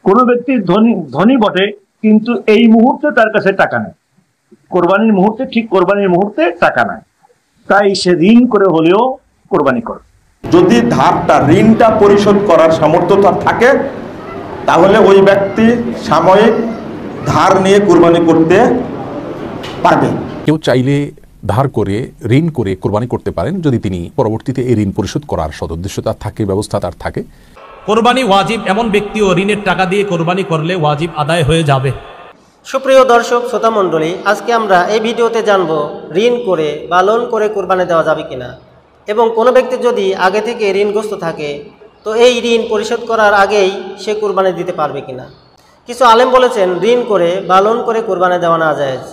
কোনো ব্যক্তি ধনী ধনী বটে, কিন্তু এই মুহূর্তে তার কাছে টাকা নেই, কোরবানির মুহূর্তে, ঠিক কোরবানির মুহূর্তে টাকা নাই, তাই সে ঋণ করে হলেও কোরবানি করে। যদি ঋণটা পরিশোধ করার সামর্থ্য তার থাকে, তাহলে ওই ব্যক্তি সাময়িক ধার নিয়ে কোরবানি করতে পারবে। কেউ চাইলে ধার করে ঋণ করে কোরবানি করতে পারেন যদি তিনি পরবর্তীতে এই ঋণ পরিশোধ করার সদুদ্দেশ্য তার থাকে, ব্যবস্থা তার থাকে। কোরবানি ওয়াজিব এমন ব্যক্তিও ঋণের টাকা দিয়ে কোরবানি করলে ওয়াজিব আদায় হয়ে যাবে। সুপ্রিয় দর্শক শ্রোতা মণ্ডলী, আজকে আমরা এই ভিডিওতে জানব ঋণ করে বা লোন করে কোরবানি দেওয়া যাবে কিনা, এবং কোনো ব্যক্তি যদি আগে থেকে ঋণগ্রস্ত থাকে তো এই ঋণ পরিশোধ করার আগেই সে কোরবানি দিতে পারবে কিনা। কিছু আলেম বলেছেন ঋণ করে বা লোন করে কোরবানি দেওয়া না জায়েজ,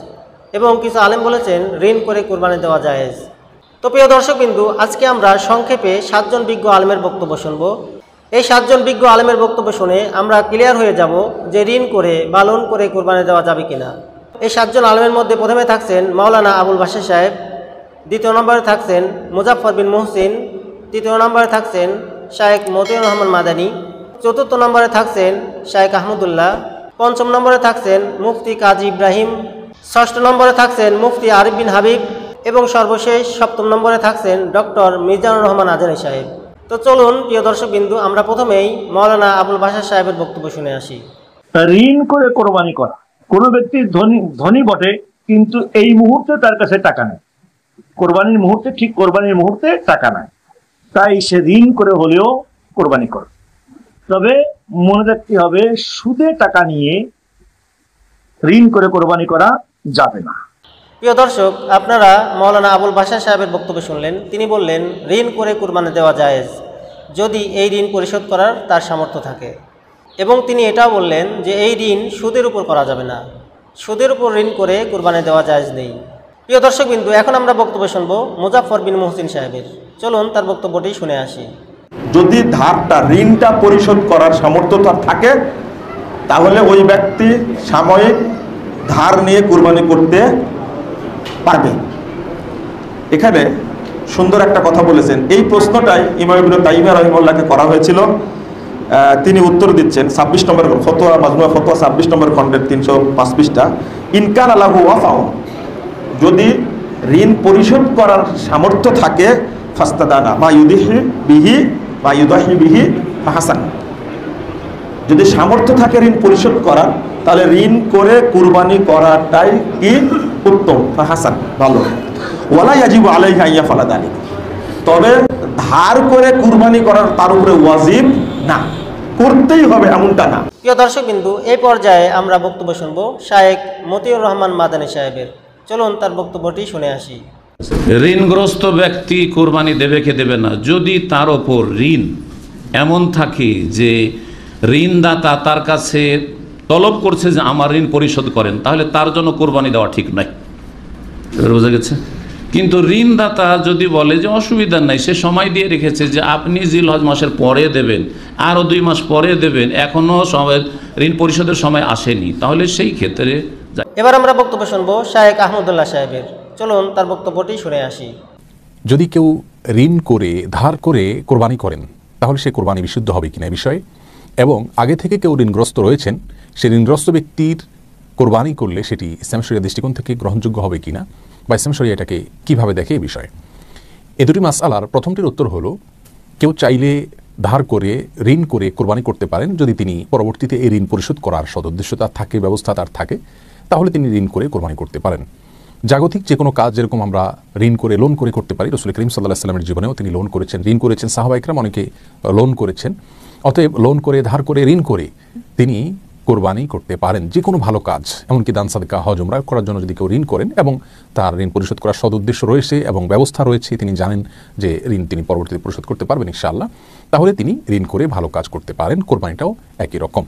এবং কিছু আলেম বলেছেন ঋণ করে কোরবানি দেওয়া জায়েজ। তো প্রিয় দর্শকবিন্দু, আজকে আমরা সংক্ষেপে 7 জন বিজ্ঞ আলেমের বক্তব্য শুনব। এই 7 জন বিজ্ঞ আলেমের বক্তব্য শুনে আমরা ক্লিয়ার হয়ে যাব যে ঋণ করে বা লোন করে কোরবানি দেওয়া যাবে কিনা। এই 7 জন আলেমের মধ্যে প্রথমে থাকছেন মাওলানা আবুল বাশার সাহেব, দ্বিতীয় নম্বরে থাকছেন মুজাফফর বিন মুহসিন, তৃতীয় নম্বরে থাকছেন শায়েখ মতিউর রহমান মাদানী, চতুর্থ নম্বরে থাকছেন শায়েখ আহমদুল্লাহ, পঞ্চম নম্বরে থাকছেন মুফতি কাজী ইব্রাহিম, ষষ্ঠ নম্বরে থাকছেন মুফতি আরিফ বিন হাবিব, এবং সর্বশেষ 7ম নম্বরে থাকছেন ডক্টর মিজানুর রহমান আজানী সাহেব। তো চলুন প্রিয় দর্শকবিন্দু, আমরা প্রথমেই মাওলানা আবুল বাশার সাহেবের বক্তব্য শুনে আসি। ঋণ করে কোরবানি করা, কোনো ব্যক্তি ধনী বটে, কিন্তু এই মুহূর্তে তার কাছে টাকা নেই, কোরবানির মুহূর্তে, ঠিক কোরবানির মুহূর্তে টাকা নাই, তাই সে ঋণ করে হলেও কোরবানি করে। তবে মনে রাখতে হবে, সুদে টাকা নিয়ে ঋণ করে কোরবানি করা যাবে না। প্রিয় দর্শক, আপনারা মাওলানা আবুল বাশার সাহেবের বক্তব্য শুনলেন। তিনি বললেন ঋণ করে কোরবানি দেওয়া জায়েজ যদি এই ঋণ পরিশোধ করার তার সামর্থ্য থাকে, এবং তিনি এটাও বললেন যে এই ঋণ সুদের উপর করা যাবে না, সুদের উপর ঋণ করে কোরবানি দেওয়া জায়েজ নেই। প্রিয় দর্শকবিন্দু, এখন আমরা বক্তব্য শুনব মুজাফফর বিন মুহসিন সাহেবের। চলুন তার বক্তব্যটি শুনে আসি। যদি ঋণটা পরিশোধ করার সামর্থ্য তার থাকে, তাহলে ওই ব্যক্তি সাময়িক ধার নিয়ে কোরবানি করতে পারবে। এখানে সুন্দর একটা কথা বলেছেন। এই প্রশ্নটাই ইমাম ইবনে তাইমিয়া রাহিমাহুল্লাহকে করা হয়েছিল। তিনি উত্তর দিচ্ছেন 26 নম্বর ফতোয়া, মাজমুয়া ফতোয়া 26 নম্বর খণ্ডের 305 পৃষ্ঠা। ইনকান আলাহু ওয়াফাউ, যদি ঋণ পরিশোধ করার সামর্থ্য থাকে, ফাস্তাদানা মা ইউদিহি বিহি বা ইউদাহি বিহি হাসান, যদি সামর্থ্য থাকে ঋণ পরিশোধ করার, তাহলে ঋণ করে কুরবানি করাটাই কি উত্তম, হাসান, ভালো। ওয়ালা ইয়াজিবু আলাইহি আন ইয়াফআলা যালিক, তবে ধার করে কুরবানি করার তার উপরে ওয়াজিব না, করতেই হবে এমনটা না। প্রিয় দর্শকবিন্দু, এই পর্যায়ে আমরা বক্তব্য শুনব শায়েখ মতিউর রহমান মাদানী সাহেবের। চলুন তার বক্তব্যটি শুনে আসি। ঋণগ্রস্ত ব্যক্তি কোরবানি দেবে কে দেবে না, যদি তার ওপর ঋণ এমন থাকে যে ঋণদাতা তার কাছে তলব করছে যে আমার ঋণ পরিশোধ করেন, তাহলে তার জন্য কোরবানি দেওয়া ঠিক নয়। বোঝা গেছে? কিন্তু ঋণদাতা যদি বলে যে অসুবিধা নাই, সে সময় দিয়ে রেখেছে যে আপনি জিলহজ মাসের পরে দেবেন, আরও 2 মাস পরে দেবেন, এখনও ঋণ পরিশোধের সময় আসেনি, তাহলে সেই ক্ষেত্রে। এবার আমরা বক্তব্য শুনবো শায়েখ আহমদুল্লাহ সাহেবের। চলুন তার বক্তব্যটি শুনে আসি। যদি কেউ ঋণ করে ধার করে কোরবানি করেন, তাহলে সে কোরবানি বিশুদ্ধ হবে কিনা বিষয়ে, এবং আগে থেকে কেউ ঋণগ্রস্ত রয়েছেন, সে ঋণগ্রস্ত ব্যক্তির কোরবানি করলে সেটি ইসলাম শরিয়ার দৃষ্টিকোণ থেকে গ্রহণযোগ্য হবে কিনা, বা ইসলাম শরিয়া এটাকে কীভাবে দেখে এই বিষয়ে। এ দুটি মাসআলার প্রথমটির উত্তর হলো, কেউ চাইলে ধার করে ঋণ করে কোরবানি করতে পারেন যদি তিনি পরবর্তীতে এই ঋণ পরিশোধ করার সদুদ্দেশ্য তার থাকে, ব্যবস্থা তার থাকে, তাহলে তিনি ঋণ করে কোরবানি করতে পারেন। জাগতিক যে কোনো কাজ যেরকম আমরা ঋণ করে লোন করে করতে পারি, রাসূল করিম সাল্লাল্লাহু আলাইহি ওয়াসাল্লামের জীবনেও তিনি লোন করেছেন, ঋণ করেছেন, সাহাবা ইকরাম অনেকে লোন করেছেন। অতএব লোন করে, ধার করে, ঋণ করে তিনি কোরবানি করতে পারেন যে কোনো ভালো কাজ, এমনকি দান সাদকা, হজ উমরা করার জন্য যদি কেউ ঋণ করেন এবং তার ঋণ পরিশোধ করার সদুদ্দেশ্য রয়েছে এবং ব্যবস্থা রয়েছে, তিনি জানেন যে ঋণ তিনি পরবর্তীতে পরিশোধ করতে পারবেন ইনশাআল্লাহ, তাহলে তিনি ঋণ করে ভালো কাজ করতে পারেন। কোরবানিটাও একই রকম।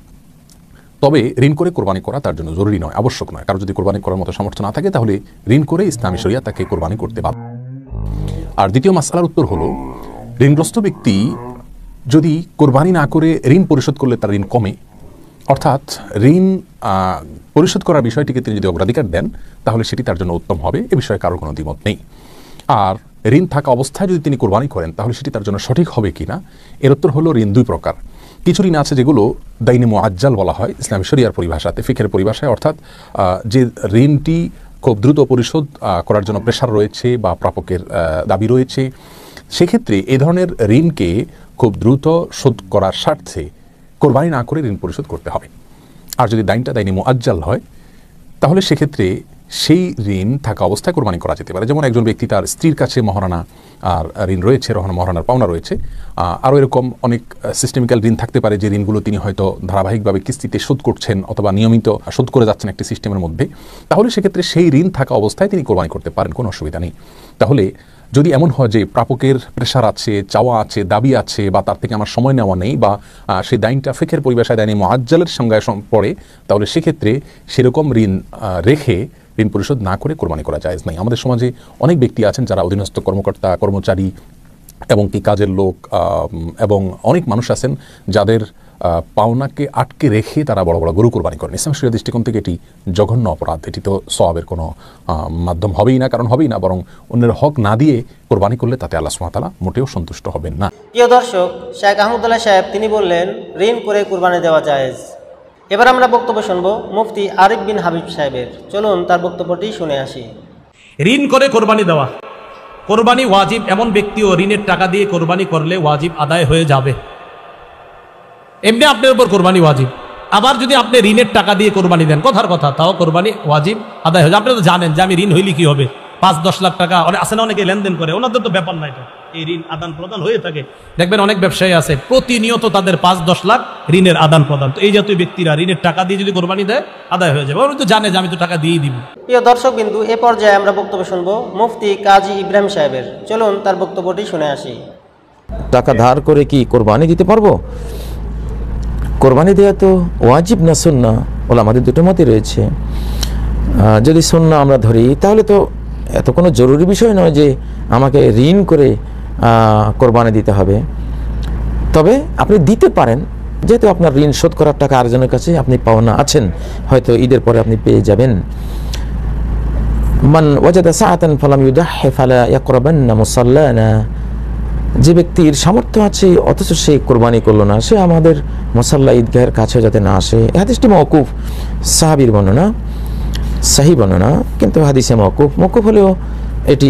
তবে ঋণ করে কোরবানি করা তার জন্য জরুরি নয়, আবশ্যক নয়। কারো যদি কোরবানি করার মতো সামর্থ্য না থাকে, তাহলে ঋণ করে ইসলামী শরিয়া তাকে কোরবানি করতে পারে। আর দ্বিতীয় মাসআলার উত্তর হলো, ঋণগ্রস্ত ব্যক্তি যদি কোরবানি না করে ঋণ পরিশোধ করলে তার ঋণ কমে, অর্থাৎ ঋণ পরিশোধ করার বিষয়টিকে তিনি যদি অগ্রাধিকার দেন, তাহলে সেটি তার জন্য উত্তম হবে, এ বিষয়ে কারোর কোনো দ্বিমত নেই। আর ঋণ থাকা অবস্থায় যদি তিনি কোরবানি করেন, তাহলে সেটি তার জন্য সঠিক হবে কিনা, এর উত্তর হলো ঋণ 2 প্রকার। কিছু ঋণ আছে যেগুলো দাইনে মুআজ্জাল বলা হয় ইসলামী শরিয়ার পরিভাষাতে, ফিকহের পরিভাষায়, অর্থাৎ যে ঋণটি খুব দ্রুত পরিশোধ করার জন্য প্রেশার রয়েছে বা প্রাপকের দাবি রয়েছে, সেক্ষেত্রে এ ধরনের ঋণকে খুব দ্রুত শোধ করার স্বার্থে কোরবানি না করে ঋণ পরিশোধ করতে হবে। আর যদি দাইনটা দাইনে মুআজ্জাল হয় তাহলে সেক্ষেত্রে সেই ঋণ থাকা অবস্থায় কোরবানি করা যেতে পারে। যেমন একজন ব্যক্তি তার স্ত্রীর কাছে মহারানা আর ঋণ রয়েছে, মহারানার পাওনা রয়েছে, আরও এরকম অনেক সিস্টেমিক্যাল ঋণ থাকতে পারে যে ঋণগুলো তিনি হয়তো ধারাবাহিকভাবে কিস্তিতে শোধ করছেন অথবা নিয়মিত শোধ করে যাচ্ছেন একটি সিস্টেমের মধ্যে, তাহলে সেক্ষেত্রে সেই ঋণ থাকা অবস্থায় তিনি কোরবানি করতে পারেন, কোনো অসুবিধা নেই। তাহলে যদি এমন হয় যে প্রাপকের প্রেশার আছে, চাওয়া আছে, দাবি আছে, বা তার থেকে আমার সময় নেওয়া নেই, বা সেই দাইনটা ফিকহের পরিভাষায় দাইনে মুআজ্জালের সংজ্ঞায় পড়ে, তাহলে সেক্ষেত্রে সেরকম ঋণ রেখে ঋণ পরিশোধ না করে কোরবানি করা জায়েজ নাই। আমাদের সমাজে অনেক ব্যক্তি আছেন যারা অধীনস্থ কর্মকর্তা, কর্মচারী এবং কি কাজের লোক, এবং অনেক মানুষ আছেন যাদের পাওনাকে আটকে রেখে তারা বড় বড় গরু কোরবানি করেন। ইসলাম শরিয়ার দৃষ্টিকোণ থেকে এটি জঘন্য অপরাধ। এটি তো সওয়াবের কোনো মাধ্যম হবেই না, কারণ হবেই না, বরং অন্যের হক না দিয়ে কোরবানি করলে তাতে আল্লাহ সুবহানাহু ওয়া তাআলা মোটেও সন্তুষ্ট হবেন না। প্রিয় দর্শক, শেখ আহমদুল্লাহ সাহেব তিনি বললেন ঋণ করে কুরবানি দেওয়া জায়েজ। এবার আমরা বক্তব্য শুনবো মুফতি আরিফ বিন হাবিব সাহেবের। চলুন তার বক্তব্যটি শুনে আসি। ঋণ করে কোরবানি দেওয়া, কোরবানি ওয়াজিব এমন ব্যক্তিও ঋণের টাকা দিয়ে কোরবানি করলে ওয়াজিব আদায় হয়ে যাবে। এমনি আপনার উপর কোরবানি ওয়াজিব, আবার যদি আপনি ঋণের টাকা দিয়ে কোরবানি দেন, কথার কথা, তাও কোরবানি ওয়াজিব আদায় হয়ে যাবে। আপনি তো জানেন যে আমি ঋণ হইলে কি হবে, 5-10 লাখ টাকা আছে না, অনেকে লেনদেন করে, ওনাদের তো ব্যাপার না এটা, এই ঋণ আদান প্রদান হয়ে থাকে। দেখবেন অনেক ব্যবসায়ী আছে প্রতিনিয়ত তাদের 5-10 লাখ ঋণের আদান প্রদান। তো এই জাতীয় ব্যক্তিরা ঋণের টাকা দিয়ে যদি কোরবানি দেয় আদায় হয়ে যাবে, ওরা তো জানে যে আমি তো টাকা দিয়েই দিব। প্রিয় দর্শক বিন্দু, এ পর্যায়ে আমরা বক্তব্য শুনবো মুফতি কাজী ইব্রাহিম সাহেবের। চলুন তার বক্তব্যটি শুনে আসি। টাকা ধার করে কি কোরবানি দিতে পারবো? কোরবানি দেওয়া তো ওয়াজিব না সুন্নাহ, আমাদের দুটো মতই রয়েছে। যদি সুন্নাহ আমরা ধরি তাহলে তো এত কোনো জরুরি বিষয় নয় যে আমাকে ঋণ করে কোরবানি দিতে হবে। তবে আপনি দিতে পারেন, যেহেতু আপনার ঋণ শোধ করার টাকা আরেকজনের কাছে আপনি পাওনা আছেন, হয়তো ঈদের পরে আপনি পেয়ে যাবেন। মান ওয়াজাদা সাআতান ফালাম ইউদাহি ফালা ইয়াকরাবান্না মুসাল্লানা, যে ব্যক্তির সামর্থ্য আছে অথচ সে কোরবানি করলো না, সে আমাদের মুসাল্লা ঈদগাহের কাছে যাতে না আসে। এই হাদিসটি মওকুফ, সাহাবীর বর্ণনা, সহি বর্ণনা, কিন্তু হাদিসে মওকুফ। মওকুফ হলেও এটি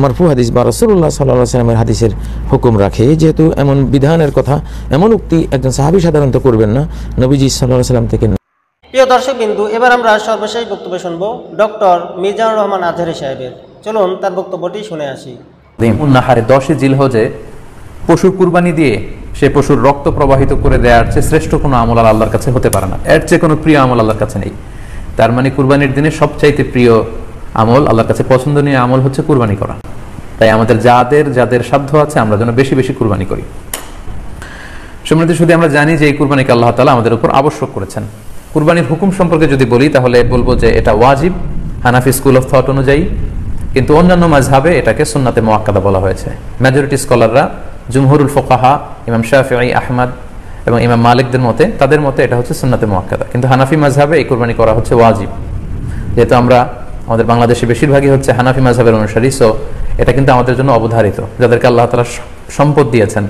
মারফু হাদিস বা রাসূলুল্লাহ সাল্লাল্লাহু আলাইহি ওয়াসাল্লামের হাদিসের হুকুম রাখে। যেহেতু এমন বিধানের কথা, এমন উক্তি একজন সাহাবী সাধারণত করবেন না, নবীজি সাল্লাল্লাহু আলাইহি ওয়াসাল্লাম থেকে। প্রিয় দর্শক বিন্দু, এবার আমরা সর্বশেষ বক্তব্য শুনবো ডক্টর মিজানুর রহমান আজহারী সাহেবের। চলুন তার বক্তব্যটি শুনে আসি। উন্নাহারে 10 জিলহজে পশুর কুরবানি দিয়ে সে পশুর রক্ত প্রবাহিত করে দেওয়ার চেয়ে শ্রেষ্ঠ কোনো আমল আল্লাহর কাছে হতে পারে না, এর চেয়ে কোনো প্রিয় আমল আল্লাহর কাছে নেই। তার মানে কুরবানির দিনে সবচাইতে প্রিয় আমল, আল্লাহর কাছে পছন্দনীয় আমল হচ্ছে কুরবানি করা। তাই আমাদের যাদের সাধ্য আছে আমরা যেন বেশি বেশি কুরবানি করি। সম্মানিত শুধু আমরা জানি যে এই কুরবানিকে আল্লাহ তাআলা আমাদের উপর আবশ্যক করেছেন। কুরবানির হুকুম সম্পর্কে যদি বলি তাহলে বলবো যে এটা ওয়াজিব হানাফি স্কুল অফ থট অনুযায়ী, কিন্তু অন্যান্য মাযহাবে এটাকে সুন্নাতে মুআক্কাদা বলা হয়েছে। মেজরিটি স্কলাররা, জুমহুরুল ফুকাহা, ইমাম শাফিঈ, আহমদ এবং ইমাম মালিকদের মতে, তাদের মতে এটা হচ্ছে সুন্নাতে মুআক্কাদা। কিন্তু হানাফি মাযহাবে এই কুরবানি করা হচ্ছে ওয়াজিব। যেহেতু আমরা আমাদের বাংলাদেশে বেশিরভাগই হচ্ছে হানাফি মাযহাবের অনুসারী, সো এটা কিন্তু আমাদের জন্য অবধারিত। যাদেরকে আল্লাহ তাআলা সম্পদ দিয়েছেন,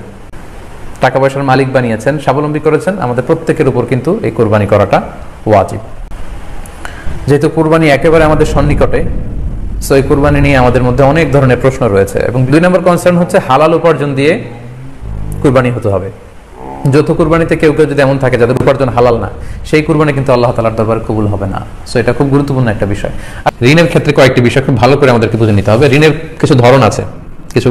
টাকা পয়সার মালিক বানিয়েছেন, স্বাবলম্বী করেছেন, আমাদের প্রত্যেকের উপর কিন্তু এই কুরবানি করাটা ওয়াজিব। যেহেতু কুরবানি একেবারে আমাদের সন্নিকটে, সো এই কুরবানি নিয়ে আমাদের মধ্যে অনেক ধরনের প্রশ্ন রয়েছে। এবং 2 নম্বর কনসার্ন হচ্ছে হালাল উপার্জন দিয়ে কুরবানি হতে হবে। যৌথ কুরবানিতে কেউ কেউ যদি এমন থাকে যাদের উপার্জন হালাল না, সেই কুরবানি কিন্তু আল্লাহ তাআলার দরবারে কবুল হবে না। সো এটা খুব গুরুত্বপূর্ণ একটা বিষয়। ঋণের ক্ষেত্রে কয়েকটি বিষয় খুব ভালো করে আমাদেরকে বুঝে নিতে হবে। ঋণের কিছু ধরন আছে, কিছু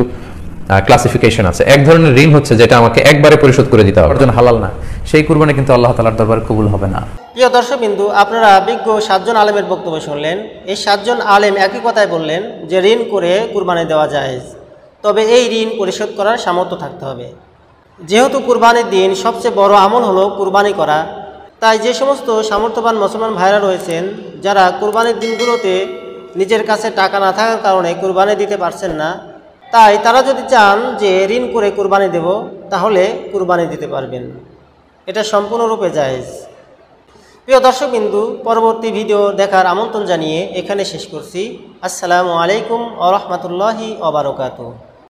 ক্লাসিফিকেশন আছে। এক ধরনের ঋণ হচ্ছে যেটা আমাকে একবারে পরিশোধ করে দিতে হবে, উপার্জন হালাল না, সেই কুরবানি কিন্তু আল্লাহ তাআলার দরবারে কবুল হবে না। প্রিয় দর্শক বিন্দু, আপনারা বিজ্ঞ 7 জন আলেমের বক্তব্য শুনলেন। এই 7 জন আলেম একই কথাই বললেন যে ঋণ করে কুরবানি দেওয়া জায়েজ, তবে এই ঋণ পরিশোধ করার সামর্থ্য থাকতে হবে। যেহেতু কুরবানির দিন সবচেয়ে বড় আমল হলো কুরবানি করা, তাই যে সমস্ত সামর্থ্যবান মুসলমান ভাইরা রয়েছেন যারা কুরবানির দিনগুলোতে নিজের কাছে টাকা না থাকার কারণে কুরবানি দিতে পারছেন না, তাই তারা যদি চান যে ঋণ করে কুরবানি দেব, তাহলে কুরবানি দিতে পারবেন। এটা সম্পূর্ণরূপে জায়েজ। প্রিয় দর্শকবিন্দু, পরবর্তী ভিডিও দেখার আমন্ত্রণ জানিয়ে এখানে শেষ করছি। আসসালামু আলাইকুম ওয়া রাহমাতুল্লাহি ওয়া বারাকাতুহু।